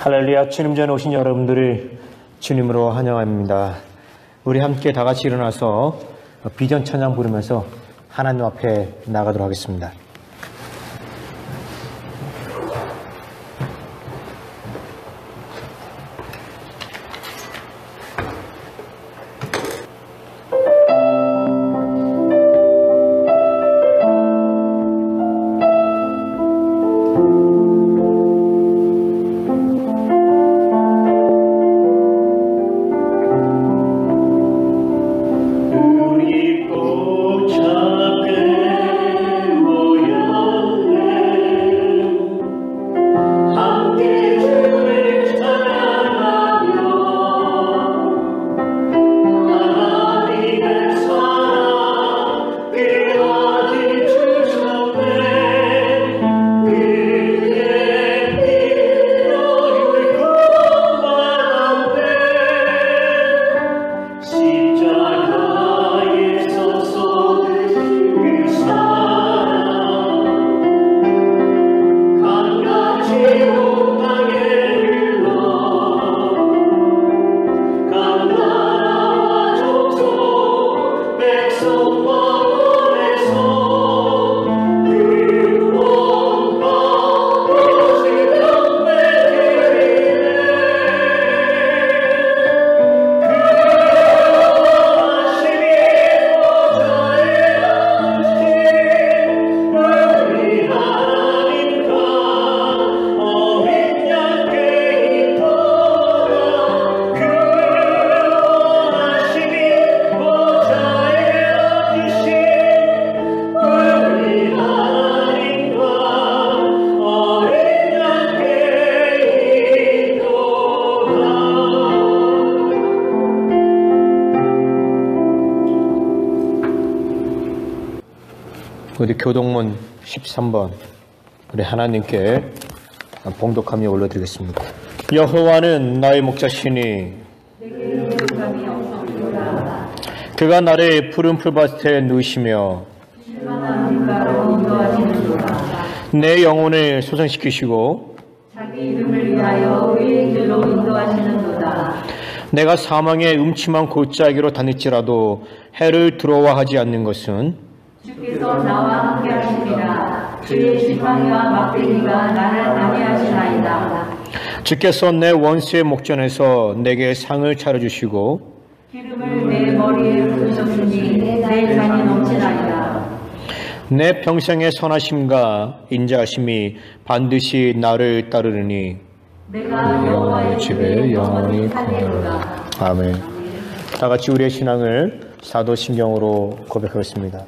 할렐루야. 주님 전에 오신 여러분들을 주님으로 환영합니다. 우리 함께 다 같이 일어나서 비전 찬양 부르면서 하나님 앞에 나가도록 하겠습니다. 우리 교동문 13번 우리 하나님께 봉독하며 올려드리겠습니다. 여호와는 나의 목자시니 그가 나를 푸른 풀밭에 누이시며 내 영혼을 소생시키시고 자기 이름을 위하여 의의 길로 인도하시는도다. 내가 사망의 음침한 골짜기로 다닐지라도 해를 두려워하지 않는 것은 주께서 나와 함께 하심이라. 주의 지팡이와 막대기가 나를 안위하시나이다. 주께서 내 원수의 목전에서 내게 상을 차려주시고 기름을 내 머리에 부으셨으니 내 잔이 넘치나이다. 내 평생의 선하심과 인자하심이 반드시 나를 따르느니 내가 여호와의 집에 영원히 살리로다. 아멘. 다 같이 우리의 신앙을 사도신경으로 고백하겠습니다.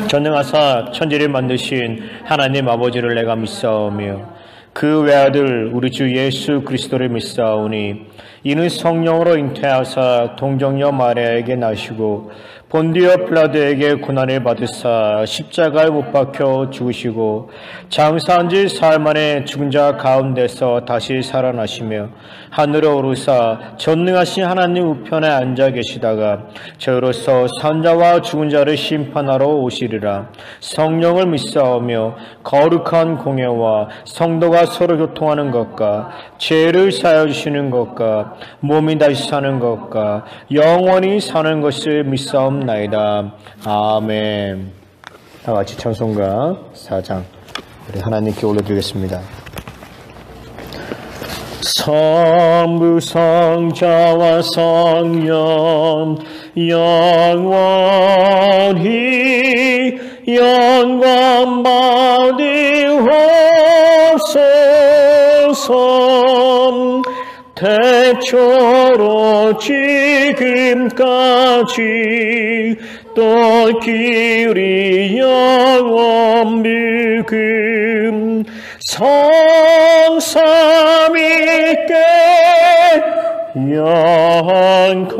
전능하사 천지를 만드신 하나님 아버지를 내가 믿사오며 그 외아들 우리 주 예수 그리스도를 믿사오니 이는 성령으로 잉태하사 동정녀 마리아에게 나시고 본디오 필라도에게 고난을 받으사 십자가에 못 박혀 죽으시고 장사한 지 사흘 만에 죽은 자 가운데서 다시 살아나시며 하늘에 오르사 전능하신 하나님 우편에 앉아 계시다가 저로서 산자와 죽은 자를 심판하러 오시리라. 성령을 믿사오며 거룩한 공예와 성도가 서로 교통하는 것과 죄를 사하여 주시는 것과 몸이 다시 사는 것과 영원히 사는 것을 믿사옵나이다. 아멘. 다 같이 찬송가 4장 우리 하나님께 올려드리겠습니다. 성부 성자와 성령 영원히 영광 받으옵소서. 태초로 지금까지 또 길이 영원 믿음 성삼위께 영감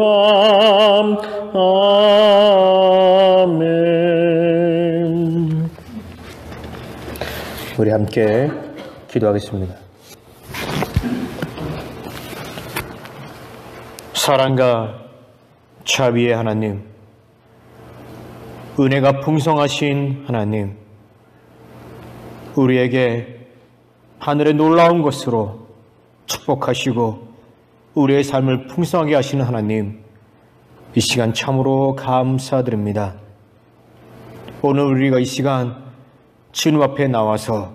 아멘. 우리 함께 기도하겠습니다. 사랑과 자비의 하나님, 은혜가 풍성하신 하나님, 우리에게 하늘의 놀라운 것으로 축복하시고 우리의 삶을 풍성하게 하시는 하나님, 이 시간 참으로 감사드립니다. 오늘 우리가 이 시간 주님 앞에 나와서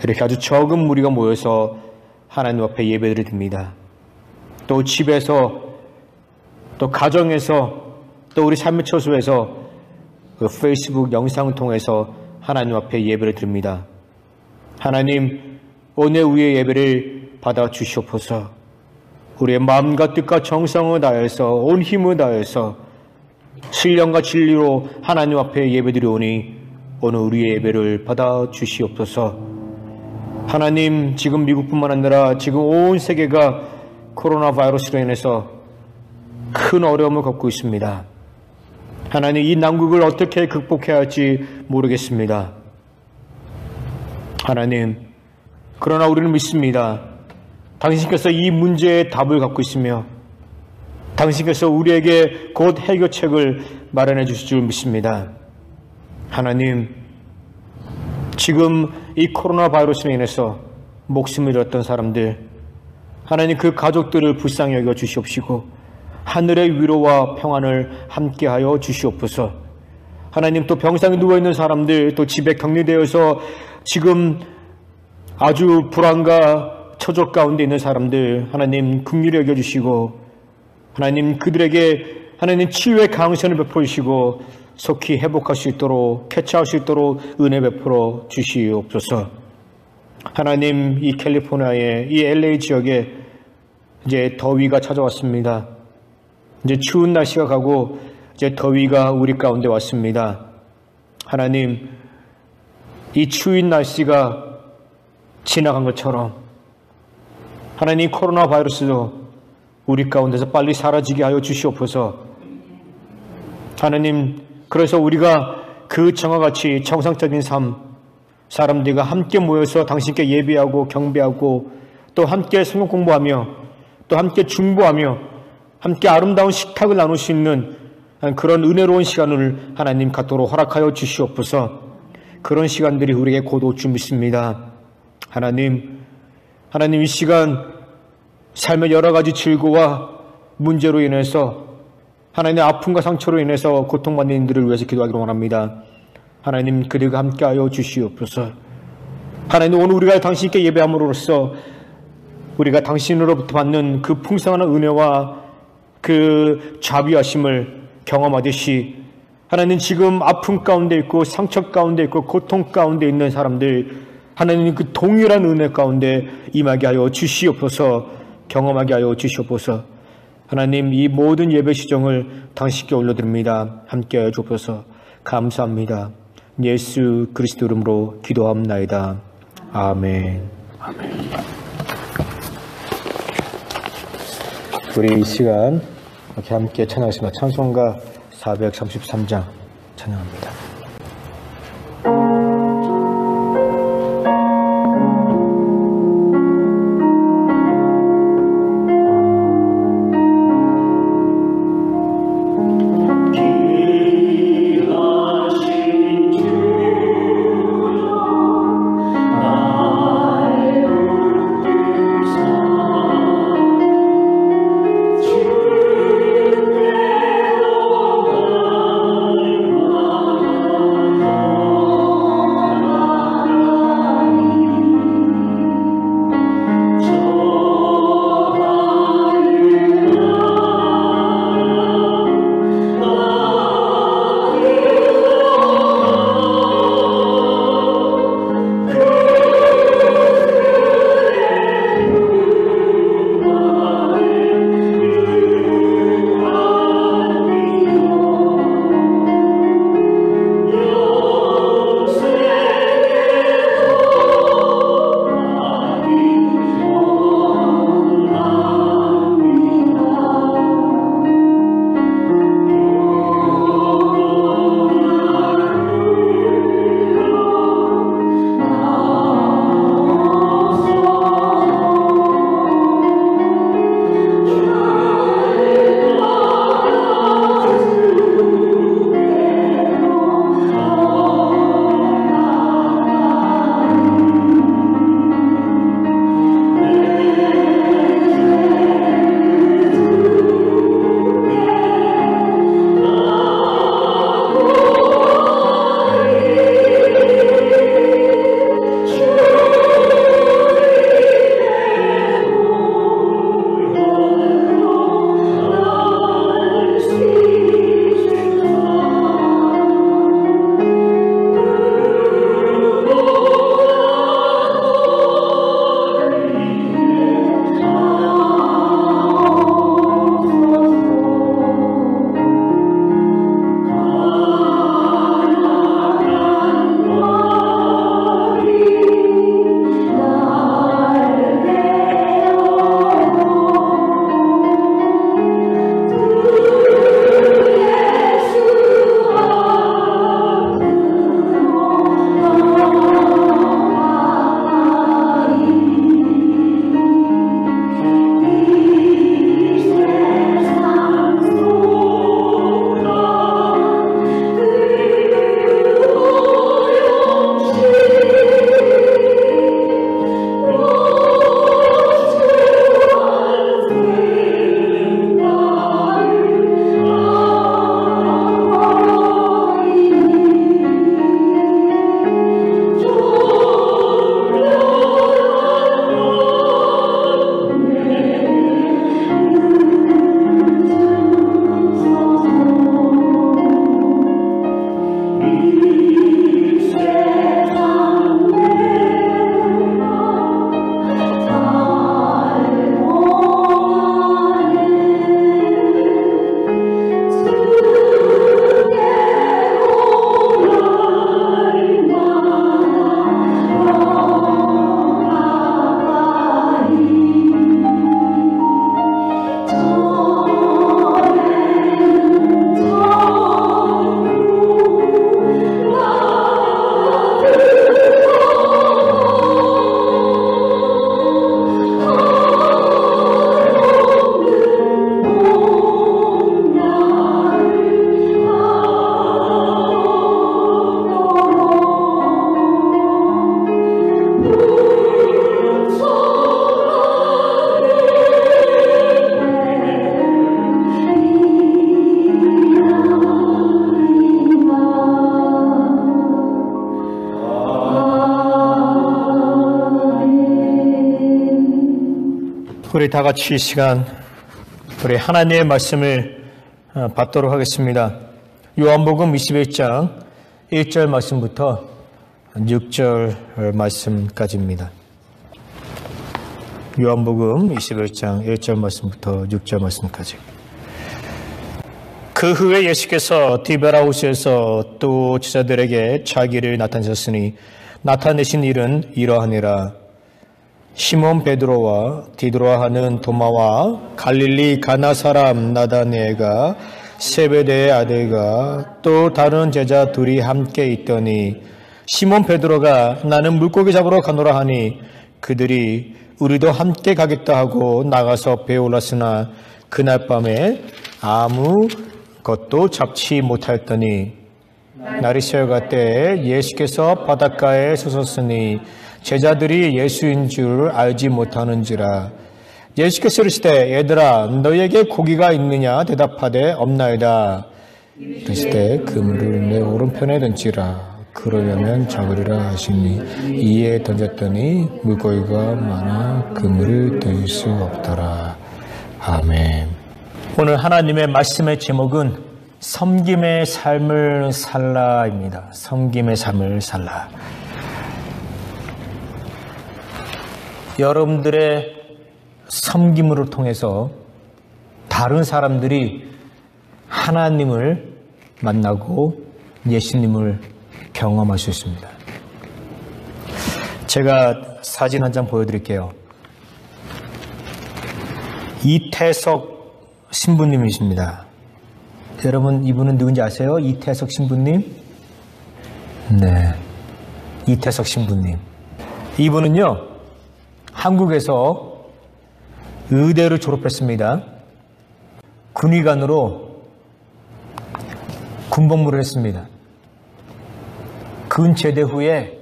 이렇게 아주 적은 무리가 모여서 하나님 앞에 예배를 드립니다. 또 집에서, 또 가정에서, 또 우리 삶의 처소에서 그 페이스북 영상을 통해서 하나님 앞에 예배를 드립니다. 하나님, 오늘 우리의 예배를 받아 주시옵소서. 우리의 마음과 뜻과 정성을 다해서, 온 힘을 다해서 신령과 진리로 하나님 앞에 예배드리오니 오늘 우리의 예배를 받아 주시옵소서. 하나님, 지금 미국뿐만 아니라 지금 온 세계가 코로나 바이러스로 인해서 큰 어려움을 겪고 있습니다. 하나님, 이 난국을 어떻게 극복해야 할지 모르겠습니다. 하나님, 그러나 우리는 믿습니다. 당신께서 이 문제의 답을 갖고 있으며 당신께서 우리에게 곧 해결책을 마련해 주실 줄 믿습니다. 하나님, 지금 이 코로나 바이러스로 인해서 목숨을 잃었던 사람들, 하나님 그 가족들을 불쌍히 여겨 주시옵시고 하늘의 위로와 평안을 함께하여 주시옵소서. 하나님, 또 병상에 누워있는 사람들, 또 집에 격리되어서 지금 아주 불안과 처족 가운데 있는 사람들, 하나님 긍휼히 여겨주시고 하나님 그들에게 하나님 치유의 강선을 베풀어 주시고 속히 회복할 수 있도록, 쾌차할 수 있도록 은혜 베풀어 주시옵소서. 하나님, 이 캘리포니아의 이 LA 지역에 이제 더위가 찾아왔습니다. 이제 추운 날씨가 가고 이제 더위가 우리 가운데 왔습니다. 하나님, 이 추운 날씨가 지나간 것처럼 하나님 코로나 바이러스도 우리 가운데서 빨리 사라지게 하여 주시옵소서. 하나님, 그래서 우리가 그 정와 같이 정상적인 삶, 사람들과 함께 모여서 당신께 예배하고 경배하고 또 함께 성경 공부하며 또 함께 중보하며 함께 아름다운 식탁을 나눌 수 있는 그런 은혜로운 시간을 하나님 갖도록 허락하여 주시옵소서. 그런 시간들이 우리에게 곧 올 줄 믿습니다. 하나님 이 시간 삶의 여러 가지 질고와 문제로 인해서 하나님의 아픔과 상처로 인해서 고통받는 이들을 위해서 기도하기로 원합니다. 하나님, 그들과 함께하여 주시옵소서. 하나님, 오늘 우리가 당신께 예배함으로써 우리가 당신으로부터 받는 그 풍성한 은혜와 그 자비하심을 경험하듯이 하나님, 지금 아픔 가운데 있고 상처 가운데 있고 고통 가운데 있는 사람들, 하나님 그 동일한 은혜 가운데 임하게 하여 주시옵소서. 경험하게 하여 주시옵소서. 하나님, 이 모든 예배 시정을 당신께 올려드립니다. 함께하여 주옵소서. 감사합니다. 예수 그리스도 이름으로 기도합나이다. 아멘. 아멘. 우리 이 시간 이렇게 함께 찬양하겠습니다. 찬송가 433장 찬양합니다. 우리 다 같이 이 시간 우리 하나님의 말씀을 받도록 하겠습니다. 요한복음 21장 1절 말씀부터 6절 말씀까지입니다. 요한복음 21장 1절 말씀부터 6절 말씀까지. 그 후에 예수께서 디베라우스에서 또 제자들에게 자기를 나타내셨으니 나타내신 일은 이러하니라. 시몬 베드로와 디도라 하는 도마와 갈릴리 가나 사람 나다니엘과 세베대의 아들과 또 다른 제자 둘이 함께 있더니 시몬 베드로가 나는 물고기 잡으러 가노라 하니 그들이 우리도 함께 가겠다 하고 나가서 배에 올랐으나 그날 밤에 아무것도 잡지 못하였더니 날이 새어갈 때에 예수께서 바닷가에 서셨으니 제자들이 예수인 줄 알지 못하는지라. 예수께서 이르시되 얘들아 너희에게 고기가 있느냐 대답하되 없나이다. 이르시되 그물을 내 오른편에 던지라. 그러려면 잡으리라 하시니 이에 던졌더니 물고기가 많아 그물을 들 수 없더라. 아멘. 오늘 하나님의 말씀의 제목은 섬김의 삶을 살라입니다. 섬김의 삶을 살라. 여러분들의 섬김으로 통해서 다른 사람들이 하나님을 만나고 예수님을 경험할 수 있습니다. 제가 사진 한 장 보여드릴게요. 이태석 신부님이십니다. 여러분 이분은 누군지 아세요? 이태석 신부님? 네, 이태석 신부님. 이분은요 한국에서 의대를 졸업했습니다. 군의관으로 군복무를 했습니다. 군 제대 후에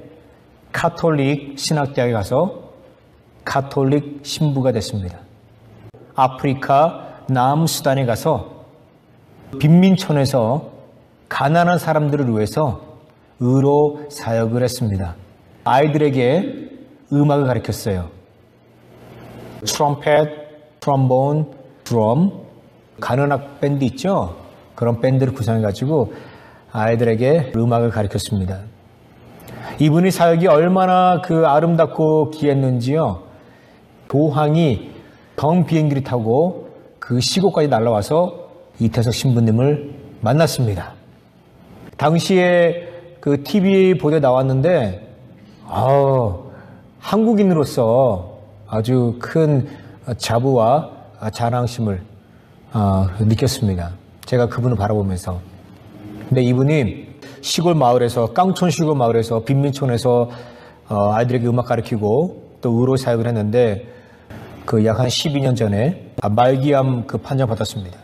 가톨릭 신학대학에 가서 가톨릭 신부가 됐습니다. 아프리카 남수단에 가서 빈민촌에서 가난한 사람들을 위해서 의로 사역을 했습니다. 아이들에게 음악을 가르쳤어요. 트럼펫, 트럼본, 드럼, 가는악 밴드 있죠? 그런 밴드를 구성해가지고 아이들에게 음악을 가르쳤습니다. 이분의 사역이 얼마나 그 아름답고 귀했는지요. 도항이 경 비행기를 타고 그 시골까지 날아와서 이태석 신부님을 만났습니다. 당시에 그 TV 보도에 나왔는데 한국인으로서 아주 큰 자부와 자랑심을 느꼈습니다. 제가 그분을 바라보면서. 근데 이분이 시골 마을에서 깡촌 시골 마을에서 빈민촌에서 아이들에게 음악 가르치고 또 의로 사역을 했는데 그 약 한 12년 전에 말기암 그 판정 받았습니다.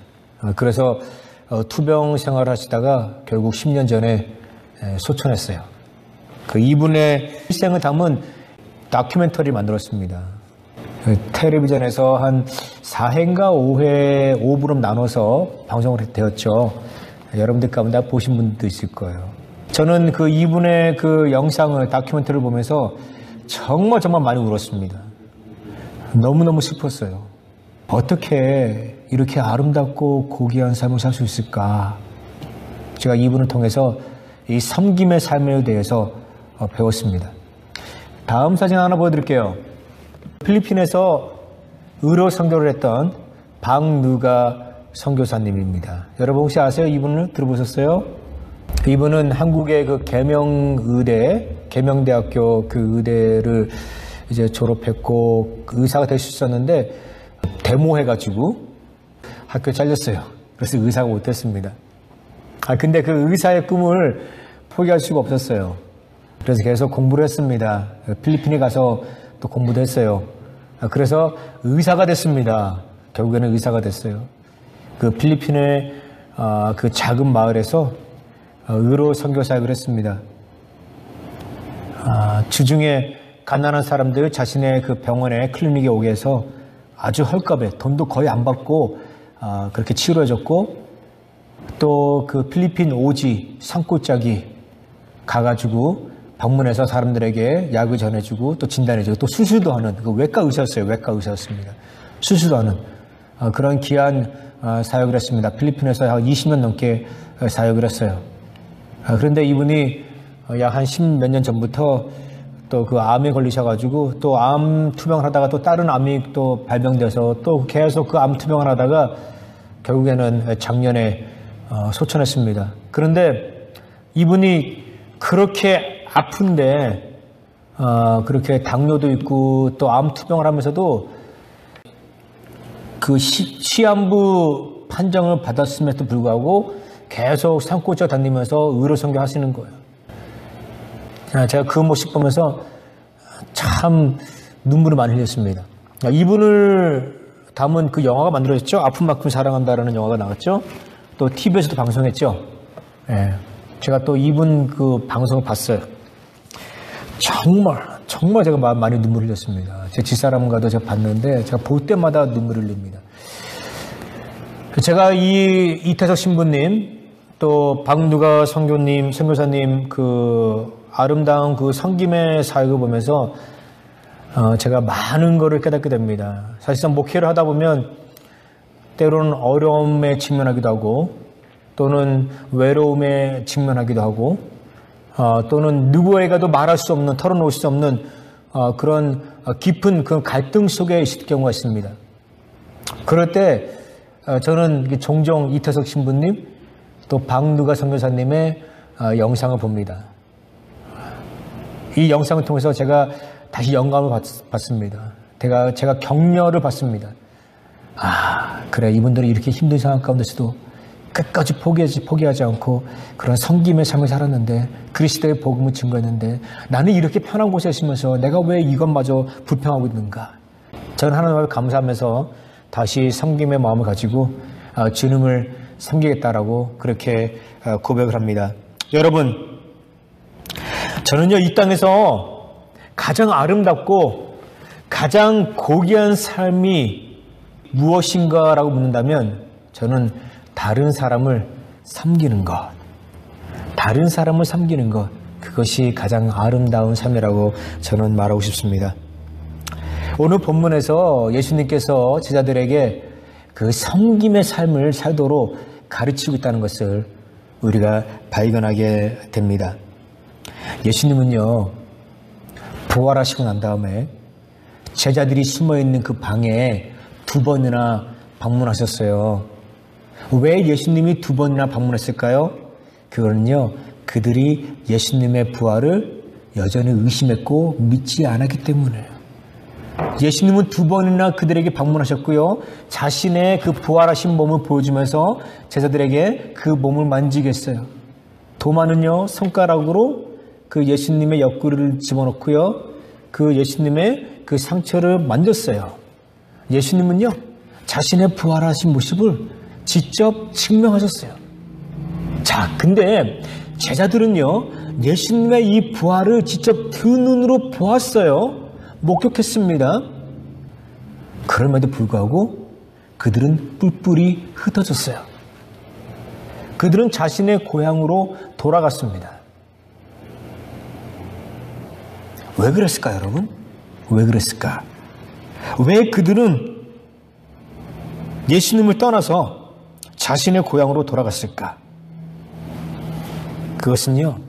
그래서 투병 생활을 하시다가 결국 10년 전에 소천했어요. 그 이분의 일생을 담은 다큐멘터리를 만들었습니다. 텔레비전에서 한 4회인가 5회 5부로 나눠서 방송을 되었죠. 여러분들 가운데 보신 분도 있을 거예요. 저는 그 이분의 그 영상을 다큐멘터리를 보면서 정말 많이 울었습니다. 너무너무 슬펐어요. 어떻게 이렇게 아름답고 고귀한 삶을 살 수 있을까? 제가 이분을 통해서 이 섬김의 삶에 대해서 배웠습니다. 다음 사진 하나 보여드릴게요. 필리핀에서 의로 선교를 했던 박누가 선교사님입니다. 여러분 혹시 아세요? 이분을 들어보셨어요? 이분은 한국의 그 계명대학교 그 의대를 이제 졸업했고 그 의사가 될 수 있었는데 데모해가지고 학교 잘렸어요. 그래서 의사가 못됐습니다. 근데 그 의사의 꿈을 포기할 수가 없었어요. 그래서 계속 공부를 했습니다. 필리핀에 가서 또 공부도 했어요. 그래서 의사가 됐습니다. 결국에는 의사가 됐어요. 그 필리핀의 그 작은 마을에서 의로 선교 사역을 했습니다. 주중에 가난한 사람들 자신의 그 병원에 클리닉에 오게 해서 아주 헐값에 돈도 거의 안 받고 그렇게 치료해줬고 또 그 필리핀 오지 산골짜기 가가지고 방문해서 사람들에게 약을 전해주고 또 진단해주고 또 수술도 하는 그 외과 의사였어요. 외과 의사였습니다. 수시도 하는 그런 귀한 사역을 했습니다. 필리핀에서 약 20년 넘게 사역을 했어요. 그런데 이분이 약 한 10몇 년 전부터 또 그 암에 걸리셔가지고 또 암 투병을 하다가 또 다른 암이 또 발병돼서 또 계속 그 암 투병을 하다가 결국에는 작년에 소천했습니다. 그런데 이분이 그렇게 아픈데 그렇게 당뇨도 있고 또 암 투병을 하면서도 그 시한부 판정을 받았음에도 불구하고 계속 산골짜 다니면서 의료 선교 하시는 거예요. 제가 그 모습 보면서 참 눈물을 많이 흘렸습니다. 이분을 담은 그 영화가 만들어졌죠. 아픈 만큼 사랑한다라는 영화가 나왔죠. 또 TV에서도 방송했죠. 예. 제가 또 이분 그 방송을 봤어요. 정말 제가 많이 눈물을 흘렸습니다. 제 집사람과도 제가 봤는데 제가 볼 때마다 눈물을 흘립니다. 제가 이 이태석 신부님 또 박누가 선교사님 그 아름다운 그 섬김의 사역을 보면서 제가 많은 것을 깨닫게 됩니다. 사실상 목회를 하다 보면 때로는 어려움에 직면하기도 하고 또는 외로움에 직면하기도 하고 또는 누구에게도 말할 수 없는 털어놓을 수 없는 그런 깊은 그 갈등 속에 있을 경우가 있습니다. 그럴 때 저는 종종 이태석 신부님 또 박누가 선교사님의 영상을 봅니다. 이 영상을 통해서 제가 다시 영감을 받습니다. 제가 격려를 받습니다. 그래, 이분들이 이렇게 힘든 상황 가운데서도 끝까지 포기하지 않고 그런 섬김의 삶을 살았는데 그리스도의 복음을 증거했는데 나는 이렇게 편한 곳에 있으면서 내가 왜 이것마저 불평하고 있는가. 저는 하나님 앞에 감사하면서 다시 섬김의 마음을 가지고 주님을 섬기겠다라고 그렇게 고백을 합니다. 여러분, 저는요 이 땅에서 가장 아름답고 가장 고귀한 삶이 무엇인가라고 묻는다면 저는 다른 사람을 섬기는 것, 그것이 가장 아름다운 삶이라고 저는 말하고 싶습니다. 오늘 본문에서 예수님께서 제자들에게 그 섬김의 삶을 살도록 가르치고 있다는 것을 우리가 발견하게 됩니다. 예수님은요, 부활하시고 난 다음에 제자들이 숨어있는 그 방에 2번이나 방문하셨어요. 왜 예수님이 2번이나 방문했을까요? 그거는요, 그들이 예수님의 부활을 여전히 의심했고 믿지 않았기 때문이에요. 예수님은 2번이나 그들에게 방문하셨고요. 자신의 그 부활하신 몸을 보여주면서 제자들에게 그 몸을 만지게 했어요. 도마는요, 손가락으로 그 예수님의 옆구리를 집어넣고요. 그 예수님의 그 상처를 만졌어요. 예수님은요, 자신의 부활하신 모습을 직접 증명하셨어요. 자, 근데 제자들은요, 예수님의 이 부활을 직접 두 눈으로 보았어요. 목격했습니다. 그럼에도 불구하고 그들은 뿔뿔이 흩어졌어요. 그들은 자신의 고향으로 돌아갔습니다. 왜 그랬을까요, 여러분? 왜 그랬을까? 왜 그들은 예수님을 떠나서 자신의 고향으로 돌아갔을까? 그것은요,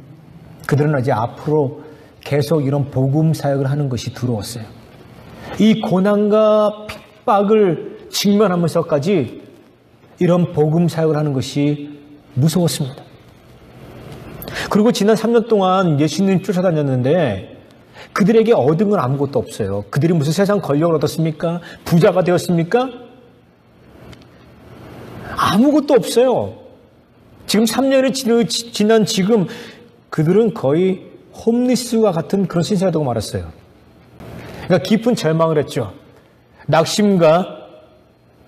그들은 이제 앞으로 계속 이런 복음 사역을 하는 것이 두려웠어요. 이 고난과 핍박을 직면하면서까지 이런 복음 사역을 하는 것이 무서웠습니다. 그리고 지난 3년 동안 예수님 쫓아다녔는데 그들에게 얻은 건 아무것도 없어요. 그들이 무슨 세상 권력을 얻었습니까? 부자가 되었습니까? 아무것도 없어요. 지금 3년이 지난 지금 그들은 거의 홈리스와 같은 그런 신세가 되고 말았어요. 그러니까 깊은 절망을 했죠. 낙심과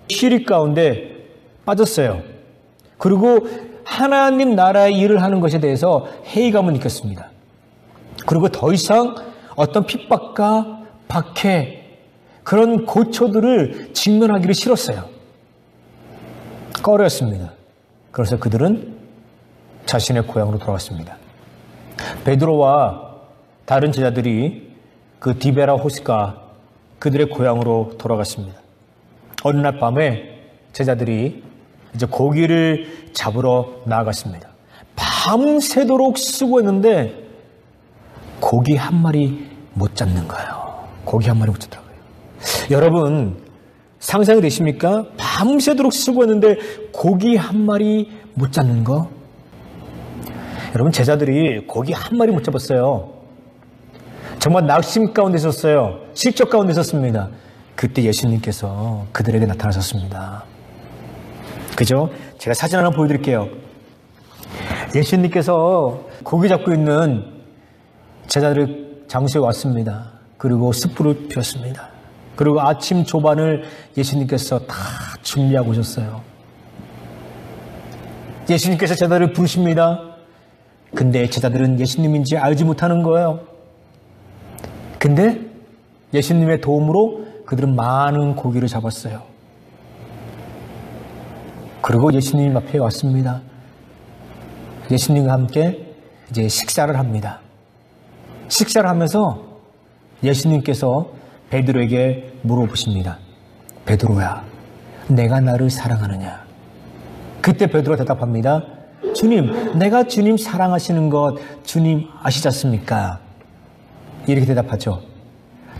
시리 가운데 빠졌어요. 그리고 하나님 나라의 일을 하는 것에 대해서 회의감을 느꼈습니다. 그리고 더 이상 어떤 핍박과 박해, 그런 고초들을 직면하기를 싫었어요. 꺼려했습니다. 그래서 그들은 자신의 고향으로 돌아갔습니다. 베드로와 다른 제자들이 그 디베라 호스가 그들의 고향으로 돌아갔습니다. 어느 날 밤에 제자들이 이제 고기를 잡으러 나아갔습니다. 밤새도록 수고했는데 고기 한 마리 못 잡는 거예요. 고기 한 마리 못 잡더라고요. 여러분 상상이 되십니까? 밤새도록 수고했는데 고기 한 마리 못 잡는 거? 여러분 제자들이 고기 한 마리 못 잡았어요. 정말 낙심 가운데 있었어요. 실족 가운데 있었습니다. 그때 예수님께서 그들에게 나타나셨습니다. 그죠? 제가 사진 하나 보여드릴게요. 예수님께서 고기 잡고 있는 제자들 장소에 왔습니다. 그리고 숯불을 피웠습니다. 그리고 아침 조반을 예수님께서 다 준비하고 오셨어요. 예수님께서 제자들을 부르십니다. 근데 제자들은 예수님인지 알지 못하는 거예요. 근데 예수님의 도움으로 그들은 많은 고기를 잡았어요. 그리고 예수님 앞에 왔습니다. 예수님과 함께 이제 식사를 합니다. 식사를 하면서 예수님께서 베드로에게 물어보십니다. 베드로야, 내가 나를 사랑하느냐? 그때 베드로가 대답합니다. 주님, 내가 주님 사랑하시는 것 주님 아시지 않습니까? 이렇게 대답하죠.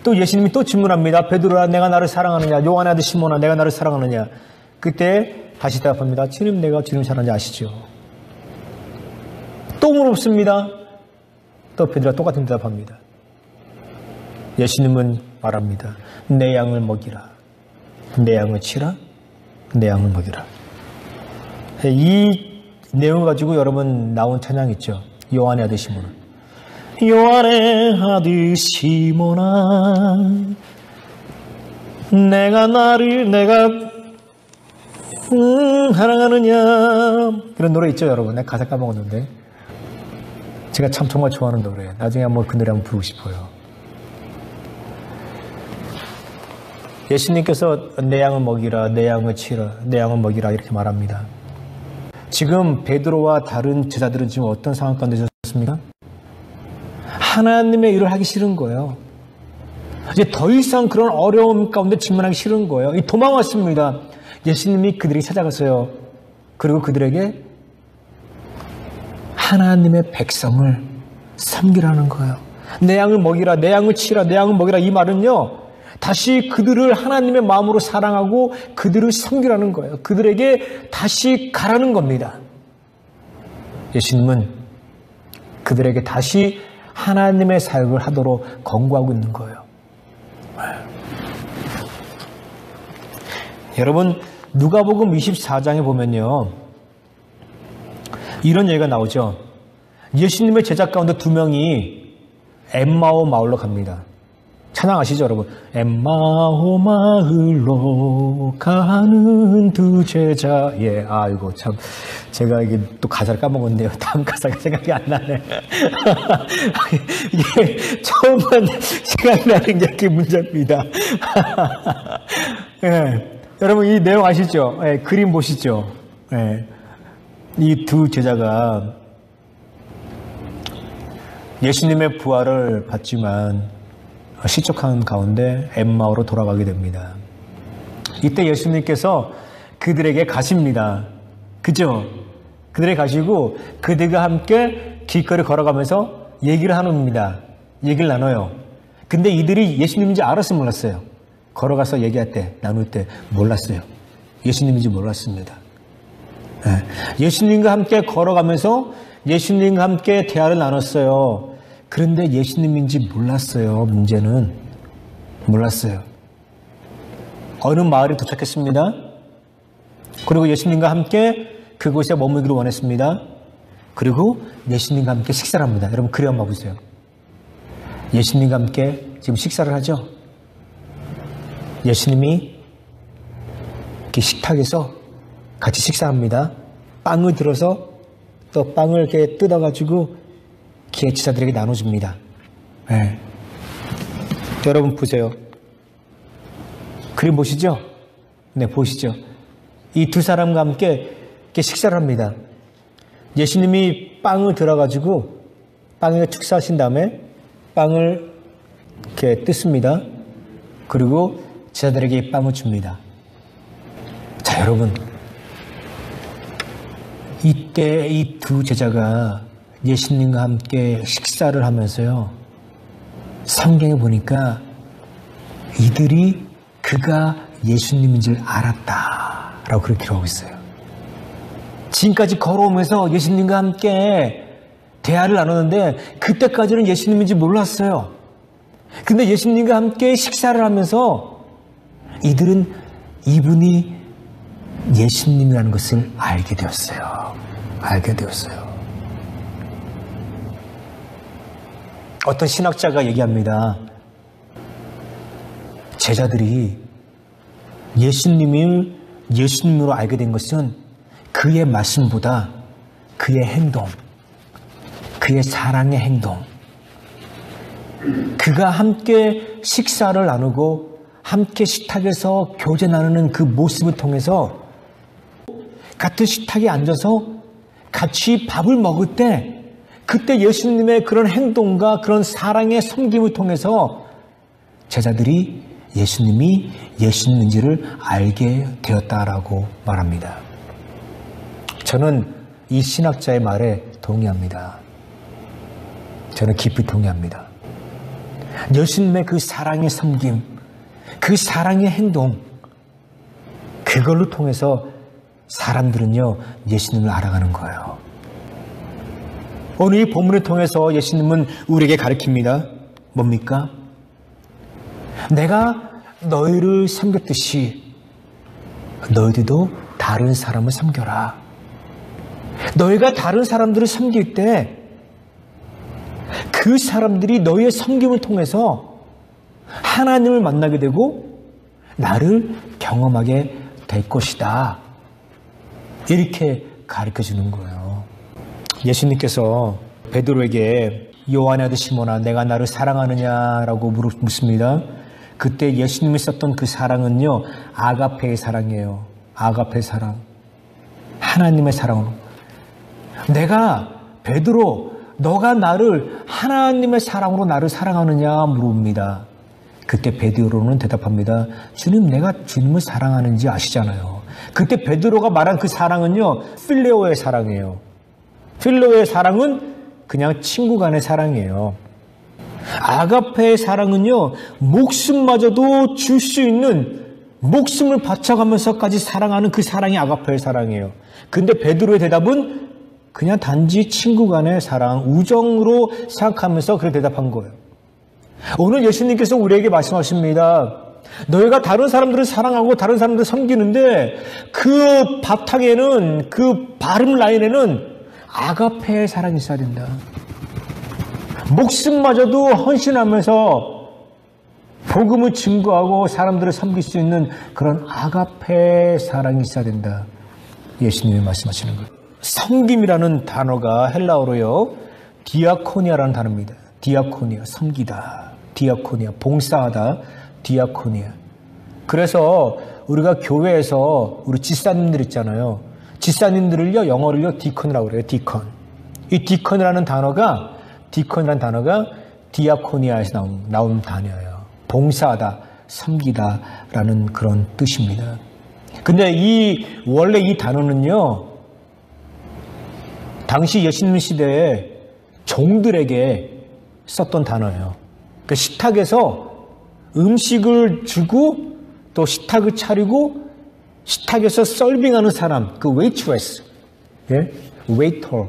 또 예수님이 또 질문합니다. 베드로야, 내가 나를 사랑하느냐? 요한의 아들 시몬아, 내가 나를 사랑하느냐? 그때 다시 대답합니다. 주님, 내가 주님 사랑하는지 아시죠? 또 물어봅니다. 또 베드로가 똑같은 대답합니다. 예수님은 말합니다. 내 양을 먹이라. 내 양을 치라. 내 양을 먹이라. 이 내용을 가지고 여러분 나온 찬양 있죠. 요한의 아들 시몬아. 요한의 아들 시몬아, 내가 사랑하느냐. 이런 노래 있죠, 여러분. 내가 가사 까먹었는데. 제가 참 정말 좋아하는 노래. 나중에 한번 그 노래 한번 부르고 싶어요. 예수님께서 내 양을 먹이라, 내 양을 치라, 내 양을 먹이라 이렇게 말합니다. 지금 베드로와 다른 제자들은 지금 어떤 상황 가운데 있었습니까? 하나님의 일을 하기 싫은 거예요. 이제 더 이상 그런 어려움 가운데 직면하기 싫은 거예요. 도망왔습니다. 예수님이 그들에게 찾아갔어요. 그리고 그들에게 하나님의 백성을 섬기라는 거예요. 내 양을 먹이라, 내 양을 치라, 내 양을 먹이라. 이 말은요, 다시 그들을 하나님의 마음으로 사랑하고 그들을 섬기라는 거예요. 그들에게 다시 가라는 겁니다. 예수님은 그들에게 다시 하나님의 사역을 하도록 권고하고 있는 거예요. 여러분, 누가복음 24장에 보면요, 이런 얘기가 나오죠. 예수님의 제자 가운데 2명이 엠마오 마을로 갑니다. 찬양 아시죠, 여러분? 엠마오 마을로 가는 두 제자. 예, 아이고, 참. 제가 이게 또 가사를 까먹었네요. 다음 가사가 생각이 안 나네. 이게 처음만 생각나는 게 그 문제입니다. 예, 여러분, 이 내용 아시죠? 예, 그림 보시죠? 예, 이 두 제자가 예수님의 부활을 받지만 실족한 가운데 엠마오로 돌아가게 됩니다. 이때 예수님께서 그들에게 가십니다. 그죠? 그들에게 가시고 그들과 함께 길거리 걸어가면서 얘기를 나눕니다. 얘기를 나눠요. 근데 이들이 예수님인지 알았으면 몰랐어요. 걸어가서 얘기할 때, 나눌 때 몰랐어요. 예수님인지 몰랐습니다. 예수님과 함께 걸어가면서 예수님과 함께 대화를 나눴어요. 그런데 예수님인지 몰랐어요. 문제는 몰랐어요. 어느 마을에 도착했습니다. 그리고 예수님과 함께 그곳에 머물기를 원했습니다. 그리고 예수님과 함께 식사를 합니다. 여러분 그림 한번 봐보세요. 예수님과 함께 지금 식사를 하죠. 예수님이 이렇게 식탁에서 같이 식사합니다. 빵을 들어서 또 빵을 이렇게 뜯어가지고 제자들에게 나눠줍니다. 네. 여러분 보세요. 그림 보시죠? 네, 보시죠. 이 두 사람과 함께 이렇게 식사를 합니다. 예수님이 빵을 들어가지고 빵에 축사하신 다음에 빵을 이렇게 뜯습니다. 그리고 제자들에게 이 빵을 줍니다. 여러분, 이때 이 두 제자가 예수님과 함께 식사를 하면서요, 성경에 보니까 이들이 그가 예수님인 줄 알았다라고 그렇게 기록하고 있어요. 지금까지 걸어오면서 예수님과 함께 대화를 나누는데 그때까지는 예수님인지 몰랐어요. 근데 예수님과 함께 식사를 하면서 이들은 이분이 예수님이라는 것을 알게 되었어요. 알게 되었어요. 어떤 신학자가 얘기합니다. 제자들이 예수님을 예수님으로 알게 된 것은 그의 말씀보다 그의 행동, 그의 사랑의 행동, 그가 함께 식사를 나누고 함께 식탁에서 교제 나누는 그 모습을 통해서 같은 식탁에 앉아서 같이 밥을 먹을 때 그때 예수님의 그런 행동과 그런 사랑의 섬김을 통해서 제자들이 예수님이 예수님인지를 알게 되었다라고 말합니다. 저는 이 신학자의 말에 동의합니다. 저는 깊이 동의합니다. 예수님의 그 사랑의 섬김, 그 사랑의 행동, 그걸로 통해서 사람들은요, 예수님을 알아가는 거예요. 오늘 이 본문을 통해서 예수님은 우리에게 가르칩니다. 뭡니까? 내가 너희를 섬겼듯이 너희들도 다른 사람을 섬겨라. 너희가 다른 사람들을 섬길 때 그 사람들이 너희의 섬김을 통해서 하나님을 만나게 되고 나를 경험하게 될 것이다. 이렇게 가르쳐주는 거예요. 예수님께서 베드로에게 요한의 아들 시몬아 내가 나를 사랑하느냐라고 묻습니다. 그때 예수님이 썼던 그 사랑은요, 아가페의 사랑이에요. 아가페 사랑. 하나님의 사랑으로. 내가 베드로 너가 나를 하나님의 사랑으로 나를 사랑하느냐 물어봅니다. 그때 베드로는 대답합니다. 주님, 내가 주님을 사랑하는지 아시잖아요. 그때 베드로가 말한 그 사랑은요, 필레오의 사랑이에요. 필레오의 사랑은 그냥 친구 간의 사랑이에요. 아가페의 사랑은요, 목숨마저도 줄 수 있는, 목숨을 바쳐가면서까지 사랑하는 그 사랑이 아가페의 사랑이에요. 근데 베드로의 대답은 그냥 단지 친구 간의 사랑, 우정으로 생각하면서 그렇게 대답한 거예요. 오늘 예수님께서 우리에게 말씀하십니다. 너희가 다른 사람들을 사랑하고 다른 사람들을 섬기는데 그 바탕에는, 그 바름 라인에는 아가페의 사랑이 있어야 된다. 목숨마저도 헌신하면서 복음을 증거하고 사람들을 섬길 수 있는 그런 아가페의 사랑이 있어야 된다. 예수님이 말씀하시는 거예요. 섬김이라는 단어가 헬라어로요, 디아코니아라는 단어입니다. 디아코니아, 섬기다. 디아코니아, 봉사하다. 디아코니아. 그래서 우리가 교회에서 우리 지사님들 있잖아요. 지사님들을요, 영어를요, 디컨이라고 그래요. 디컨. 이 디컨이라는 단어가 디아코니아에서 나온 단어예요. 봉사하다, 섬기다라는 그런 뜻입니다. 근데 원래 이 단어는요, 당시 예수님 시대에 종들에게 썼던 단어예요. 그러니까 식탁에서 음식을 주고 또 식탁을 차리고 식탁에서 서빙하는 사람, 그 웨이트레스, 예? 웨이터,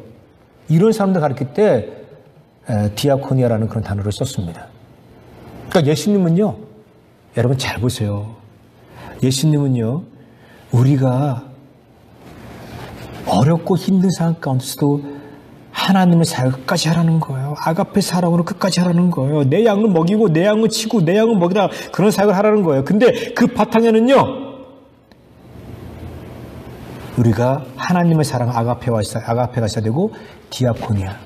이런 사람들 가르칠 때 디아코니아라는 그런 단어를 썼습니다. 그러니까 예수님은요, 여러분 잘 보세요. 예수님은요, 우리가 어렵고 힘든 상황 가운데서도 하나님의 사역을 끝까지 하라는 거예요. 아가페 사랑으로 끝까지 하라는 거예요. 내 양을 먹이고 내 양을 치고 내 양을 먹이다, 그런 사역을 하라는 거예요. 근데 그 바탕에는요, 우리가 하나님의 사랑 아가페가 있어야 되고, 디아코니아,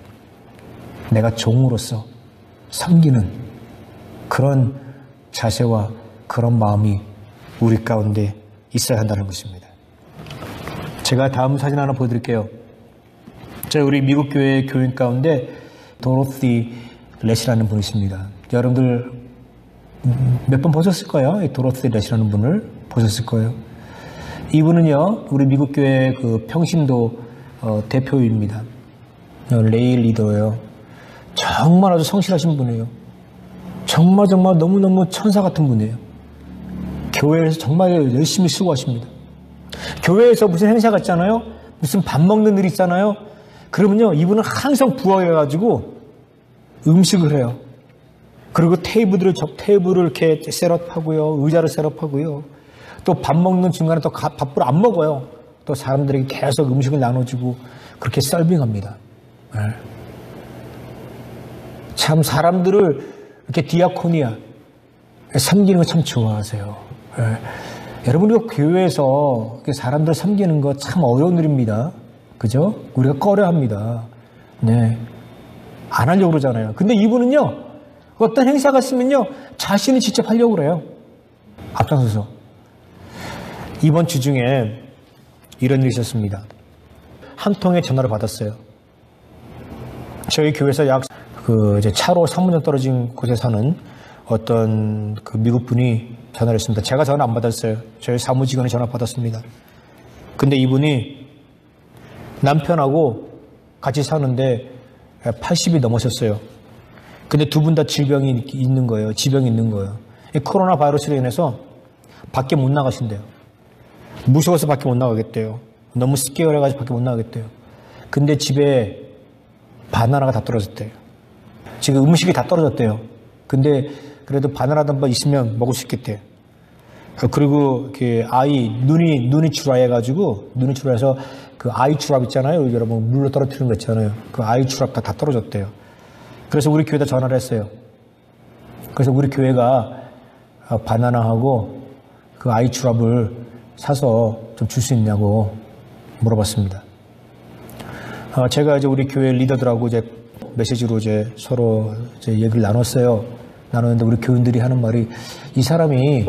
내가 종으로서 섬기는 그런 자세와 그런 마음이 우리 가운데 있어야 한다는 것입니다. 제가 다음 사진 하나 보여드릴게요. 우리 미국 교회 교인 가운데 도로시 렛이라는 분이 있습니다. 여러분들 몇 번 보셨을 거예요. 이 도로시 렛이라는 분을 보셨을 거예요. 이분은요, 우리 미국 교회 그 평신도 대표입니다. 레이 리더예요. 정말 아주 성실하신 분이에요. 정말 너무너무 천사 같은 분이에요. 교회에서 정말 열심히 수고하십니다. 교회에서 무슨 행사가 있잖아요. 무슨 밥 먹는 일 있잖아요. 그러면요, 이분은 항상 부엌해가지고 음식을 해요. 그리고 테이블을 이렇게 셋업하고요. 의자를 셋업하고요. 또 밥 먹는 중간에 또 밥을 안 먹어요. 또 사람들에게 계속 음식을 나눠주고 그렇게 서빙합니다. 네. 참 사람들을 이렇게 디아코니아 섬기는 거 참 좋아하세요. 네. 여러분, 우리가 교회에서 사람들 섬기는 거 참 어려운 일입니다. 그죠? 우리가 꺼려합니다. 네. 안 하려고 그러잖아요. 근데 이분은요, 어떤 행사가 있으면요, 자신이 직접 하려고 그래요. 앞장서서. 이번 주 중에 이런 일이 있었습니다. 한 통의 전화를 받았어요. 저희 교회에서 이제 차로 3분정 떨어진 곳에 사는 어떤 그 미국 분이 전화를 했습니다. 제가 전화 안 받았어요. 저희 사무직원이 전화 받았습니다. 근데 이분이 남편하고 같이 사는데 80이 넘으셨어요. 근데 두 분 다 질병이 있는 거예요. 지병이 있는 거예요. 이 코로나 바이러스로 인해서 밖에 못 나가신대요. 무서워서 밖에 못 나가겠대요. 너무 스케어해가지고 밖에 못 나가겠대요. 근데 집에 바나나가 다 떨어졌대요. 지금 음식이 다 떨어졌대요. 근데 그래도 바나나 한번 있으면 먹을 수 있겠대요. 그리고 그 아이 눈이 출하해가지고 눈이 출하해서 그 아이 출합 있잖아요. 여러분 물로 떨어뜨리는 거 있잖아요. 그 아이 출합 다 떨어졌대요. 그래서 우리 교회에다 전화를 했어요. 그래서 우리 교회가 바나나하고 그 아이 출합을 사서 좀 줄 수 있냐고 물어봤습니다. 제가 이제 우리 교회 리더들하고 이제 메시지로 이제 서로 이제 얘기를 나눴어요. 나눴는데 우리 교인들이 하는 말이, 이 사람이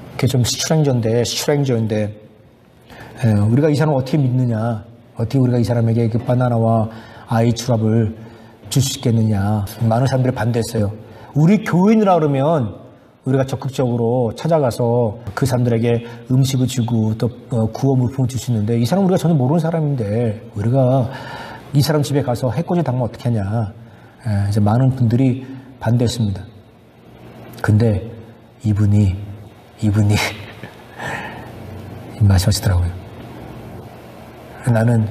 이렇게 좀 스트레인저인데 우리가 이 사람을 어떻게 믿느냐, 어떻게 우리가 이 사람에게 그 바나나와 아이 출합을 줄 수 있겠느냐. 많은 사람들이 반대했어요. 우리 교인이라 그러면 우리가 적극적으로 찾아가서 그 사람들에게 음식을 주고 또 구호 물품을 줄 수 있는데, 이 사람은 우리가 전혀 모르는 사람인데 우리가 이 사람 집에 가서 해코지 당하면 어떻게 하냐. 이제 많은 분들이 반대했습니다. 근데 이분이 말씀하시더라고요. 나는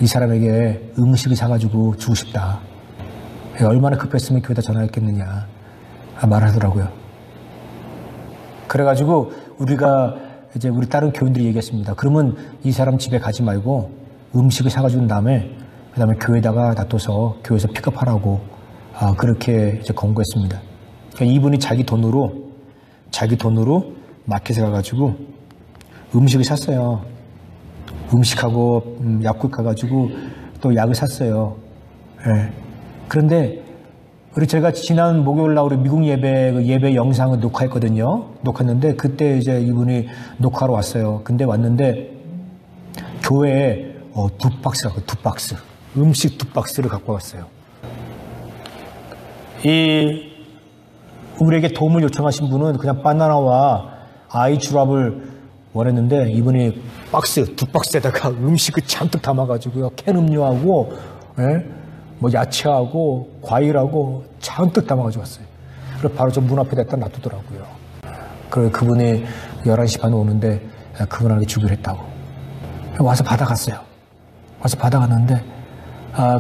이 사람에게 음식을 사가지고 주고 싶다. 얼마나 급했으면 교회에다 전화했겠느냐 말하더라고요. 그래가지고 우리가 이제 우리 다른 교인들이 얘기했습니다. 그러면 이 사람 집에 가지 말고 음식을 사가지고 온 다음에 그다음에 교회에다가 놔둬서 교회에서 픽업하라고 그렇게 이제 권고했습니다. 그러니까 이분이 자기 돈으로 마켓에 가가지고 음식을 샀어요. 음식하고 약국 가가지고 또 약을 샀어요. 네. 그런데 제가 지난 목요일 날 우리 미국 예배 영상을 녹화했거든요. 녹화했는데 그때 이제 이분이 녹화로 왔어요. 근데 왔는데 교회에 두 박스 음식 2박스를 갖고 왔어요. 우리에게 도움을 요청하신 분은 그냥 바나나와 아이 주랍을 원했는데, 이분이 2박스에다가 음식을 잔뜩 담아가지고요. 캔 음료하고, 뭐 야채하고 과일하고 잔뜩 담아가지고 왔어요. 그래서 바로 저 문 앞에 놨다 놔두더라고요. 그래서 그분이 11시 반에 오는데 그분에게 주기로 했다고. 와서 받아갔어요. 와서 받아갔는데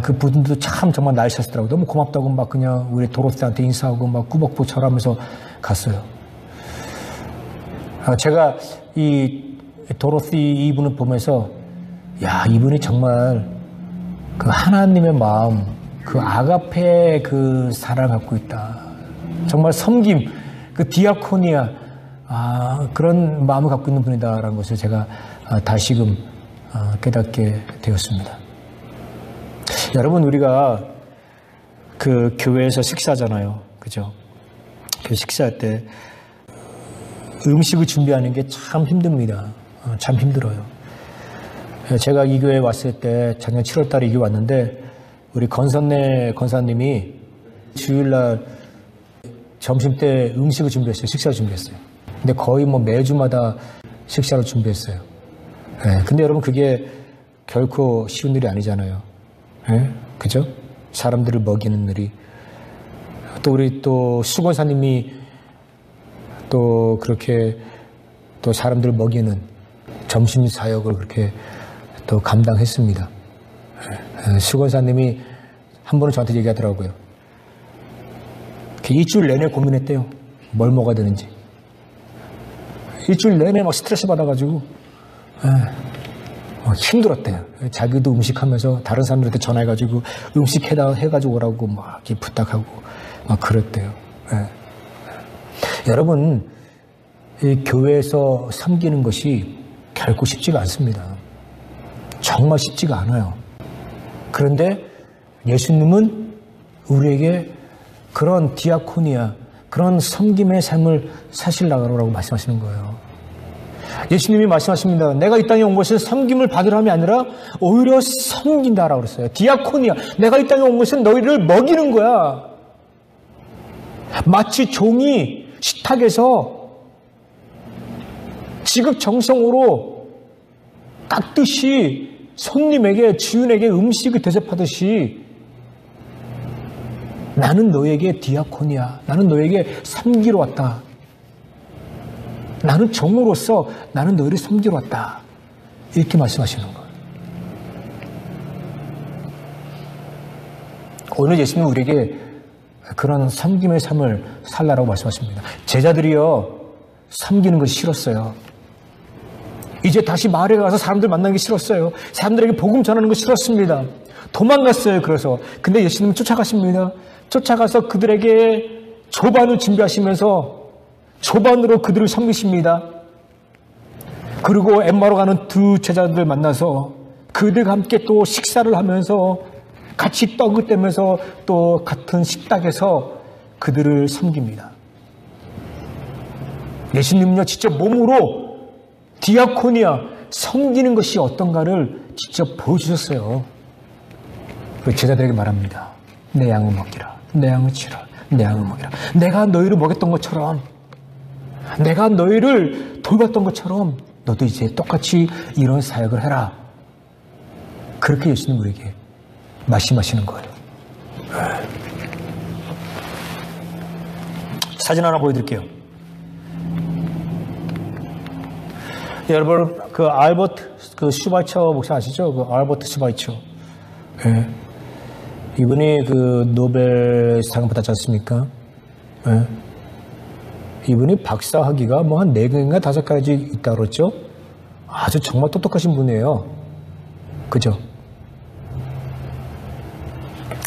그 분도 참 정말 나이스하시더라고요. 너무 고맙다고 막 그냥 우리 도로스한테 인사하고 막 꾸벅꾸벅 절하면서 갔어요. 제가 이 도로시 이분을 보면서, 야, 이분이 정말 그 하나님의 마음, 그 아가페의 그 사랑을 갖고 있다. 정말 섬김, 그 디아코니아, 그런 마음을 갖고 있는 분이다라는 것을 제가 다시금 깨닫게 되었습니다. 여러분, 우리가 그 교회에서 식사하잖아요. 그죠? 그 식사할 때 음식을 준비하는 게 참 힘듭니다. 참 힘들어요. 제가 이 교회에 왔을 때 작년 7월 달에 이 교회 왔는데, 우리 건선내 권사님이 주일날 점심 때 음식을 준비했어요. 식사를 준비했어요. 근데 거의 뭐 매주마다 식사를 준비했어요. 근데 여러분 그게 결코 쉬운 일이 아니잖아요. 그죠? 사람들을 먹이는 일이. 또 우리 또 수건사님이 또 그렇게 또 사람들을 먹이는 점심 사역을 그렇게 또 감당했습니다. 수건사님이 한 번은 저한테 얘기하더라고요. 일주일 내내 고민했대요. 뭘 먹어야 되는지. 일주일 내내 막 스트레스 받아가지고 힘들었대요. 자기도 음식하면서 다른 사람들한테 전화해가지고 음식 해가지고 오라고 막 이렇게 부탁하고 막 그랬대요. 여러분, 이 교회에서 섬기는 것이 결코 쉽지가 않습니다. 정말 쉽지가 않아요. 그런데 예수님은 우리에게 그런 디아코니아, 그런 섬김의 삶을 사시려고 말씀하시는 거예요. 예수님이 말씀하십니다. 내가 이 땅에 온 것은 섬김을 받으려 함이 아니라 오히려 섬긴다라고 그랬어요. 디아코니아, 내가 이 땅에 온 것은 너희를 먹이는 거야. 마치 종이 식탁에서 지극정성으로 깎듯이 손님에게, 주인에게 음식을 대접하듯이 나는 너에게 디아코니아, 나는 너에게 섬기러 왔다. 나는 종으로서 나는 너희를 섬기러 왔다. 이렇게 말씀하시는 거예요. 오늘 예수님은 우리에게 그런 섬김의 삶을 살라라고 말씀하십니다. 제자들이요, 섬기는 것이 싫었어요. 이제 다시 마을에 가서 사람들 만나는 게 싫었어요. 사람들에게 복음 전하는 거 싫었습니다. 도망갔어요. 그래서 근데 예수님은 쫓아가십니다. 쫓아가서 그들에게 조반을 준비하시면서 조반으로 그들을 섬기십니다. 그리고 엠마오로 가는 두 제자들 만나서 그들과 함께 또 식사를 하면서 같이 떡을 떼면서 또 같은 식탁에서 그들을 섬깁니다. 예수님은요, 직접 몸으로 디아코니아, 섬기는 것이 어떤가를 직접 보여주셨어요. 그 제자들에게 말합니다. 내 양을 먹이라. 내 양을 치라. 내 양을 먹이라. 내가 너희를 먹였던 것처럼, 내가 너희를 돌봤던 것처럼 너도 이제 똑같이 이런 사역을 해라. 그렇게 예수님 우리에게 말씀하시는 거예요. 사진 하나 보여드릴게요. 여러분, 그 알버트, 그 슈바이처 목사 아시죠? 그 알버트 슈바이처. 이분이 그 노벨상 받았지 않습니까? 이분이 박사 학위가 뭐 한 4개인가 5가지 있다고 그랬죠? 아주 정말 똑똑하신 분이에요. 그죠?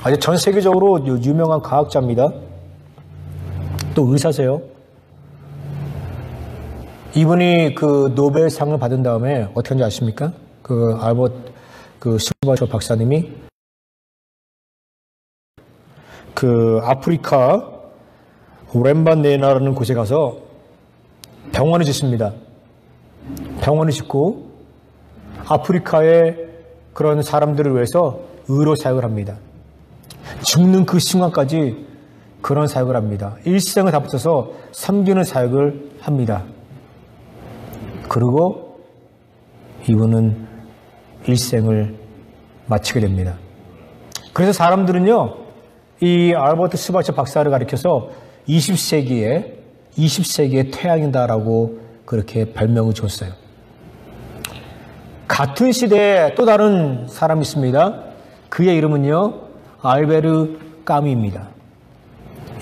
아주 전 세계적으로 유명한 과학자입니다. 또 의사세요. 이분이 그 노벨상을 받은 다음에 어떻게 한지 아십니까? 그 알버트 그 슈바이처 박사님이 그 아프리카 렘바네나라는 곳에 가서 병원을 짓습니다. 병원을 짓고 아프리카의 그런 사람들을 위해서 의료 사역을 합니다. 죽는 그 순간까지 그런 사역을 합니다. 일생을 다 붙여서 섬기는 사역을 합니다. 그리고 이분은 일생을 마치게 됩니다. 그래서 사람들은요, 이 알버트 슈바이처 박사를 가리켜서 20세기의 태양이다라고 그렇게 별명을 줬어요. 같은 시대에 또 다른 사람이 있습니다. 그의 이름은요, 알베르 까미입니다.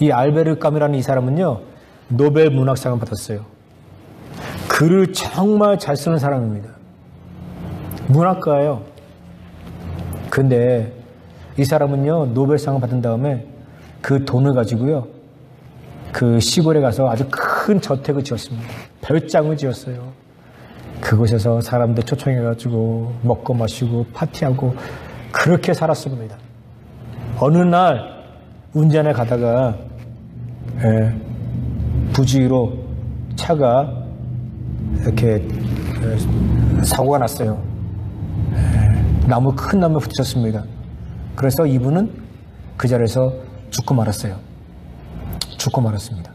이 알베르 까미라는 이 사람은요, 노벨 문학상을 받았어요. 글을 정말 잘 쓰는 사람입니다. 문학가예요. 근데 이 사람은요, 노벨상을 받은 다음에 그 돈을 가지고요, 그 시골에 가서 아주 큰 저택을 지었습니다. 별장을 지었어요. 그곳에서 사람들 초청해가지고 먹고 마시고 파티하고 그렇게 살았습니다. 어느 날 운전해 가다가 부주의로 차가 이렇게 사고가 났어요. 큰 나무에 부딪혔습니다. 그래서 이분은 그 자리에서 죽고 말았어요. 죽고 말았습니다.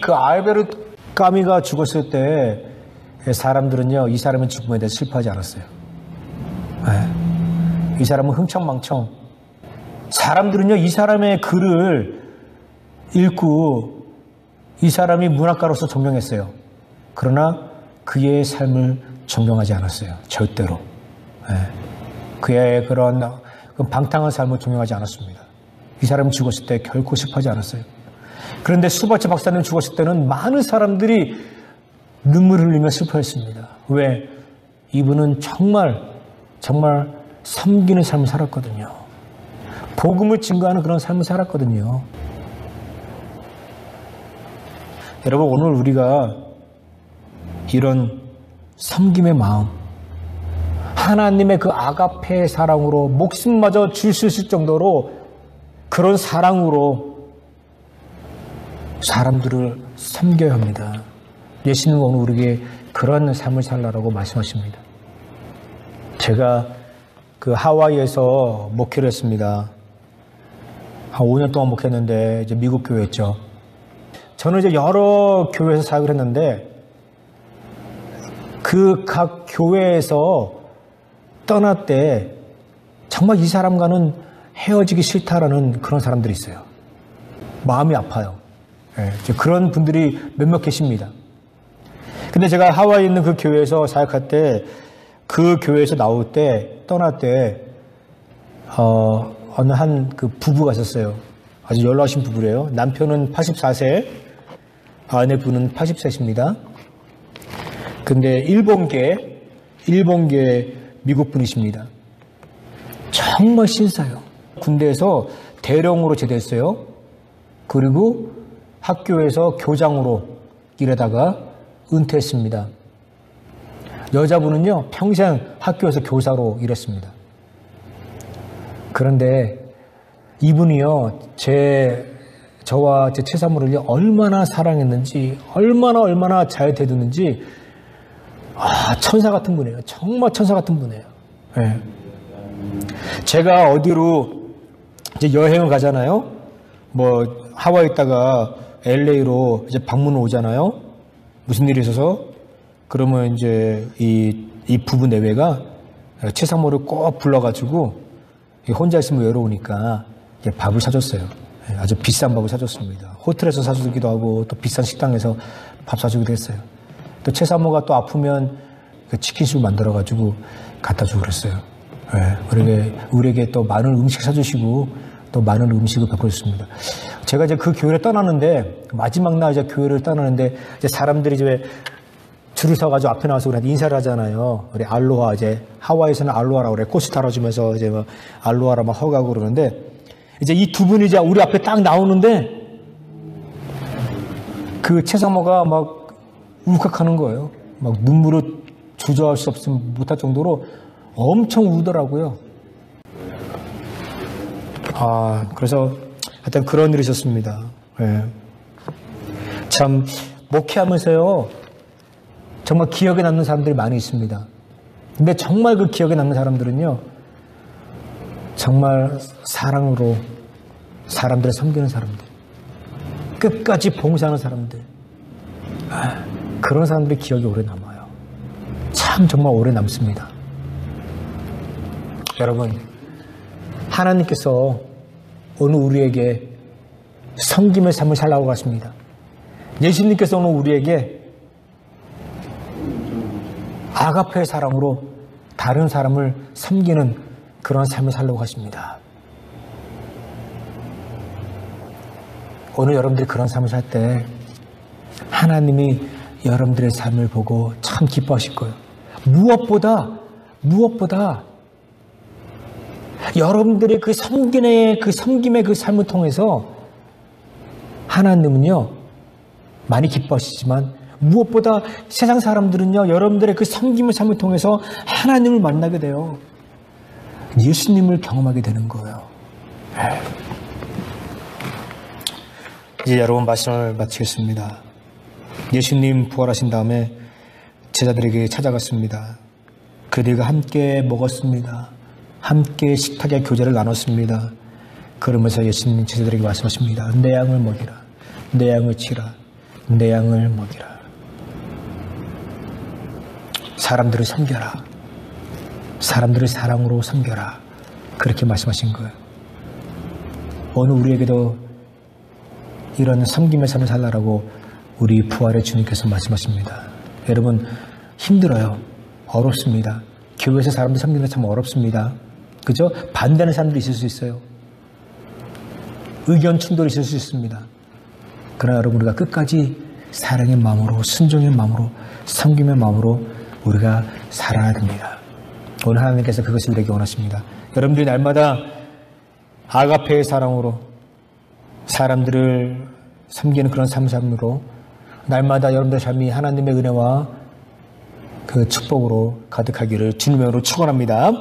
그 알베르 까미가 죽었을 때 사람들은요, 이 사람의 죽음에 대해 슬퍼하지 않았어요. 네. 이 사람은 흥청망청. 사람들은요, 이 사람의 글을 읽고 이 사람이 문학가로서 존경했어요. 그러나 그의 삶을 존경하지 않았어요. 절대로. 네. 그의 그런 방탕한 삶을 존경하지 않았습니다. 이 사람이 죽었을 때 결코 슬퍼하지 않았어요. 그런데 수바체 박사님 죽었을 때는 많은 사람들이 눈물을 흘리며 슬퍼했습니다. 왜? 이분은 정말 섬기는 삶을 살았거든요. 복음을 증거하는 그런 삶을 살았거든요. 여러분, 오늘 우리가 이런 섬김의 마음, 하나님의 그 아가페의 사랑으로 목숨마저 줄 수 있을 정도로 그런 사랑으로 사람들을 섬겨야 합니다. 예수님은 오늘 우리에게 그런 삶을 살라라고 말씀하십니다. 제가 그 하와이에서 목회를 했습니다. 한 5년 동안 목회했는데 이제 미국 교회였죠. 저는 이제 여러 교회에서 사역을 했는데 그 각 교회에서 떠날 때 정말 이 사람과는 헤어지기 싫다라는 그런 사람들이 있어요. 마음이 아파요. 네, 그런 분들이 몇몇 계십니다. 근데 제가 하와이에 있는 그 교회에서 사역할 때 그 교회에서 나올 때 떠날 때 어느 한 그 부부가 있었어요. 아주 연로하신 부부래요. 남편은 84세, 아내분은 80세십니다. 근데 일본계 미국 분이십니다. 정말 신사요. 군대에서 대령으로 제대했어요. 그리고 학교에서 교장으로 일하다가 은퇴했습니다. 여자분은요, 평생 학교에서 교사로 일했습니다. 그런데 이분이요, 저와 제 채사모를 얼마나 사랑했는지, 얼마나 잘 대두는지, 천사 같은 분이에요. 정말 천사 같은 분이에요. 네. 제가 어디로 이제 여행을 가잖아요. 뭐, 하와이 있다가 LA로 이제 방문을 오잖아요. 무슨 일이 있어서. 그러면 이제 이 부부 내외가 최상모를 꼭 불러가지고 혼자 있으면 외로우니까 밥을 사줬어요. 아주 비싼 밥을 사줬습니다. 호텔에서 사주기도 하고 또 비싼 식당에서 밥 사주기도 했어요. 또 최상모가 또 아프면 치킨술 만들어가지고 갖다 주고 그랬어요. 우리에게 또 많은 음식 사주시고 또 많은 음식을 베풀었습니다. 제가 이제 그 교회를 떠나는데 마지막 날 이제 교회를 떠나는데 이제 사람들이 이제 줄을 서가지고 앞에 나와서 우리한테 인사를 하잖아요. 우리 알로하, 이제 하와이에서는 알로하라고 그래. 꽃을 달아주면서 이제 막 알로하라 막 허가하고 그러는데 이제 이 두 분이 이제 우리 앞에 딱 나오는데 그 최상모가 막 울컥하는 거예요. 막 눈물을 조절할 수 못할 정도로 엄청 울더라고요. 그래서 하여튼 그런 일이 있었습니다. 네. 참 목회하면서요, 정말 기억에 남는 사람들이 많이 있습니다. 근데 정말 그 기억에 남는 사람들은요, 정말 사랑으로 사람들을 섬기는 사람들, 끝까지 봉사하는 사람들, 그런 사람들의 기억이 오래 남아요. 참 정말 오래 남습니다. 여러분, 하나님께서 오늘 우리에게 섬김의 삶을 살라고 하십니다. 예수님께서 오늘 우리에게 아가페의 사랑으로 다른 사람을 섬기는 그런 삶을 살려고 하십니다. 오늘 여러분들이 그런 삶을 살 때 하나님이 여러분들의 삶을 보고 참 기뻐하실 거예요. 무엇보다 여러분들의 그 섬김의 그 삶을 통해서 하나님은요, 많이 기뻐하시지만 무엇보다 세상 사람들은요, 여러분들의 그 섬김의 삶을 통해서 하나님을 만나게 돼요. 예수님을 경험하게 되는 거예요. 이제 여러분 말씀을 마치겠습니다. 예수님 부활하신 다음에 제자들에게 찾아갔습니다. 그들과 함께 먹었습니다. 함께 식탁에 교제를 나눴습니다. 그러면서 예수님 제자들에게 말씀하십니다. 내 양을 먹이라. 내 양을 치라. 내 양을 먹이라. 사람들을 섬겨라. 사람들을 사랑으로 섬겨라. 그렇게 말씀하신 거예요. 오늘 우리에게도 이런 섬김의 삶을 살라라고 우리 부활의 주님께서 말씀하십니다. 여러분, 힘들어요. 어렵습니다. 교회에서 사람들 섬기는 게 참 어렵습니다. 그죠? 반대하는 사람들이 있을 수 있어요. 의견 충돌이 있을 수 있습니다. 그러나 여러분, 우리가 끝까지 사랑의 마음으로, 순종의 마음으로, 섬김의 마음으로 우리가 살아야 됩니다. 오늘 하나님께서 그것을 우리에게 원하십니다. 여러분들이 날마다 아가페의 사랑으로 사람들을 섬기는 그런 삶으로 날마다 여러분들의 삶이 하나님의 은혜와 그 축복으로 가득하기를 주님의 이름으로 축원합니다.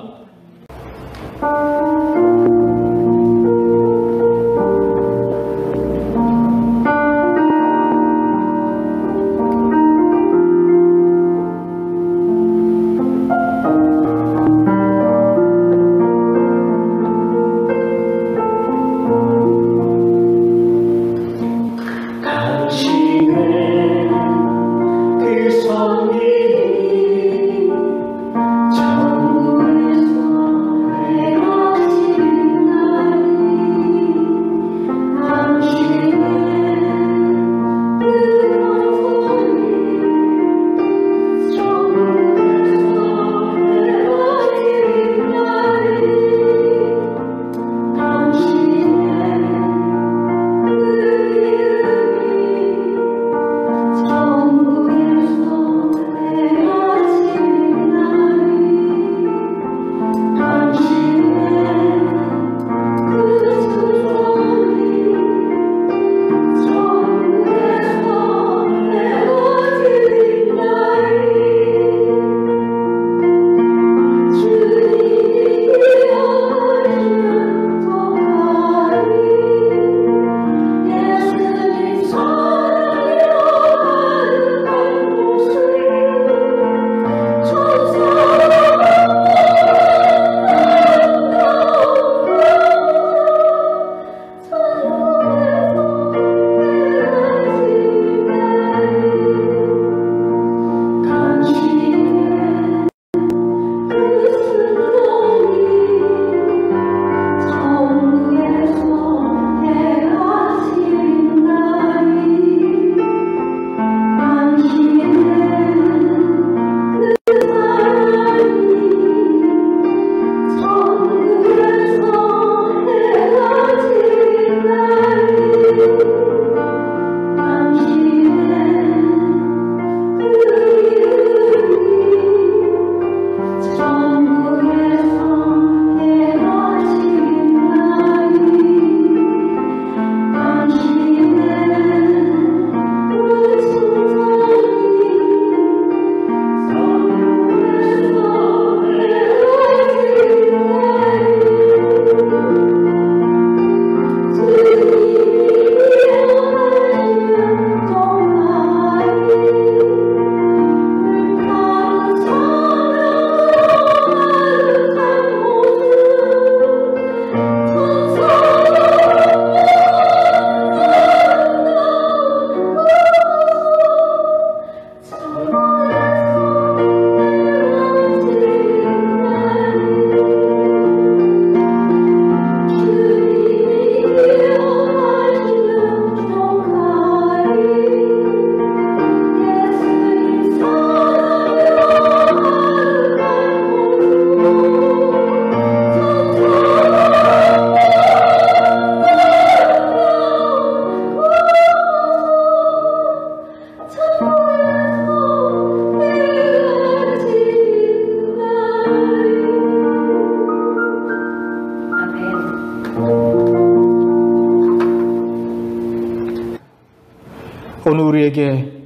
오늘 우리에게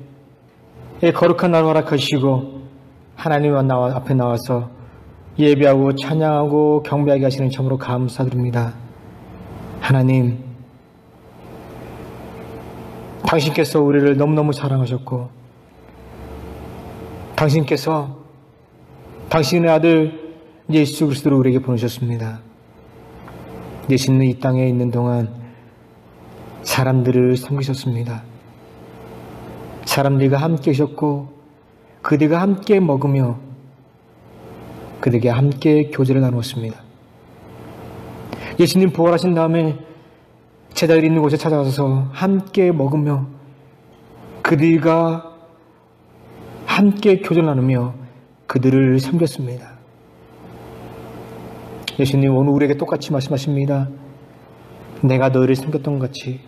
이 거룩한 날 허락하시고 하나님 앞에 나와서 예배하고 찬양하고 경배하게 하시는 참으로 감사드립니다. 하나님, 당신께서 우리를 너무너무 사랑하셨고 당신께서 당신의 아들 예수 그리스도를 우리에게 보내셨습니다. 예수는 이 땅에 있는 동안 사람들을 섬기셨습니다. 사람들과 함께 계셨고 그들과 함께 먹으며 그들에게 함께 교제를 나누었습니다. 예수님 부활하신 다음에 제자들이 있는 곳에 찾아가서 함께 먹으며 그들과 함께 교제를 나누며 그들을 섬겼습니다. 예수님 오늘 우리에게 똑같이 말씀하십니다. 내가 너희를 섬겼던 것 같이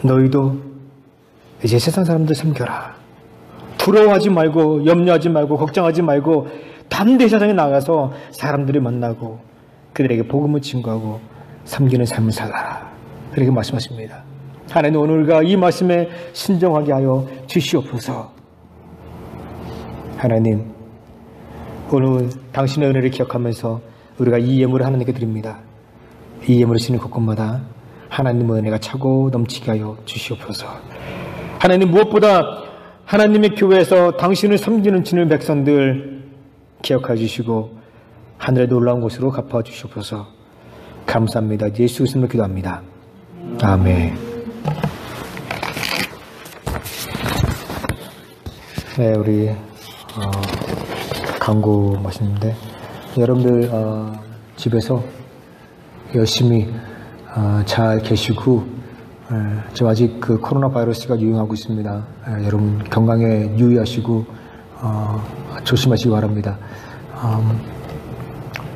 너희도 이제 세상 사람들 섬겨라. 두려워하지 말고 염려하지 말고 걱정하지 말고 담대히 세상에 나가서 사람들을 만나고 그들에게 복음을 증거하고 섬기는 삶을 살아라. 그렇게 말씀하십니다. 하나님 오늘과 이 말씀에 순종하게 하여 주시옵소서. 하나님 오늘 당신의 은혜를 기억하면서 우리가 이 예물을 하나님께 드립니다. 이 예물을 쓰는 곳곳마다 하나님의 은혜가 차고 넘치게 하여 주시옵소서. 하나님 무엇보다 하나님의 교회에서 당신을 섬기는 주님의 백성들 기억해 주시고 하늘의 놀라운 곳으로 갚아 주시옵소서. 감사합니다. 예수 그리스도로 기도합니다. 아멘. 네, 우리 광고 마시는데 여러분들 집에서 열심히 잘 계시고 지금 아직 그 코로나 바이러스가 유행하고 있습니다. 여러분 건강에 유의하시고 조심하시기 바랍니다.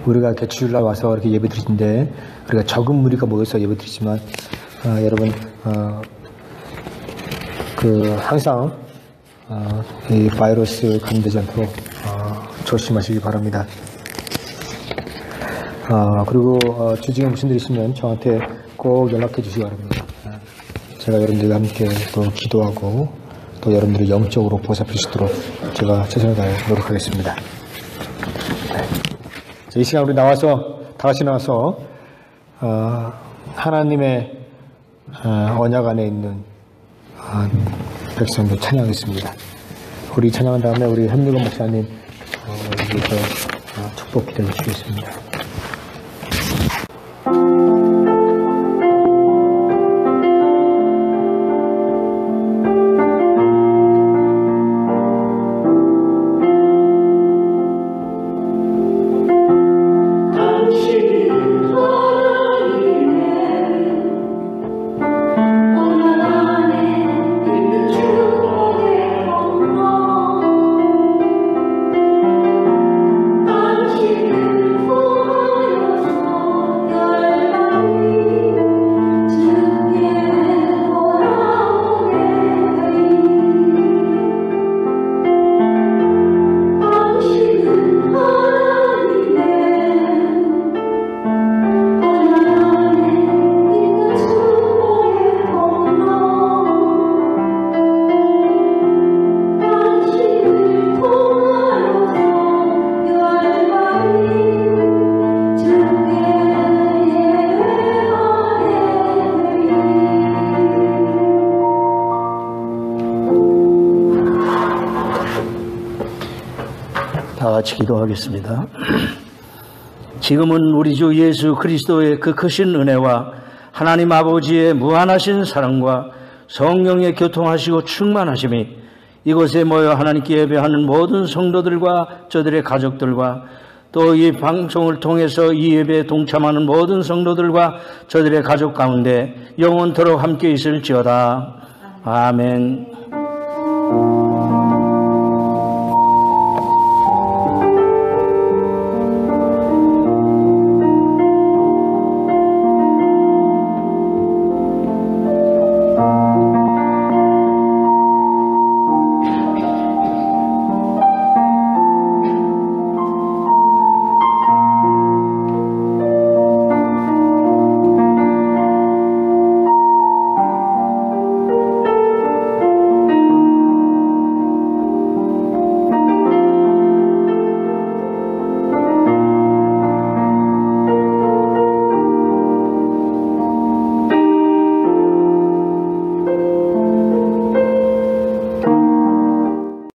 우리가 개주일날 와서 이렇게 예배 드리는데 우리가 적은 무리가 모여서 예배 드리지만 여러분 항상 이 바이러스 감되지 않도록 조심하시기 바랍니다. 그리고 주중에 무슨 일 있으면 저한테 꼭 연락해 주시기 바랍니다. 제가 여러분들과 함께 또 기도하고 또 여러분들을 영적으로 보살필 수 있도록 제가 최선을 다해 노력하겠습니다. 이 시간 우리 다 같이 나와서 하나님의 언약 안에 있는 백성들 찬양하겠습니다. 우리 찬양한 다음에 우리 현미건 목사님 여기서 축복 기도해 주시겠습니다. 다 같이 기도하겠습니다. 지금은 우리 주 예수 그리스도의 그 크신 은혜와 하나님 아버지의 무한하신 사랑과 성령의 교통하시고 충만하심이 이곳에 모여 하나님께 예배하는 모든 성도들과 저들의 가족들과 또 이 방송을 통해서 이 예배에 동참하는 모든 성도들과 저들의 가족 가운데 영원토록 함께 있을지어다. 아멘.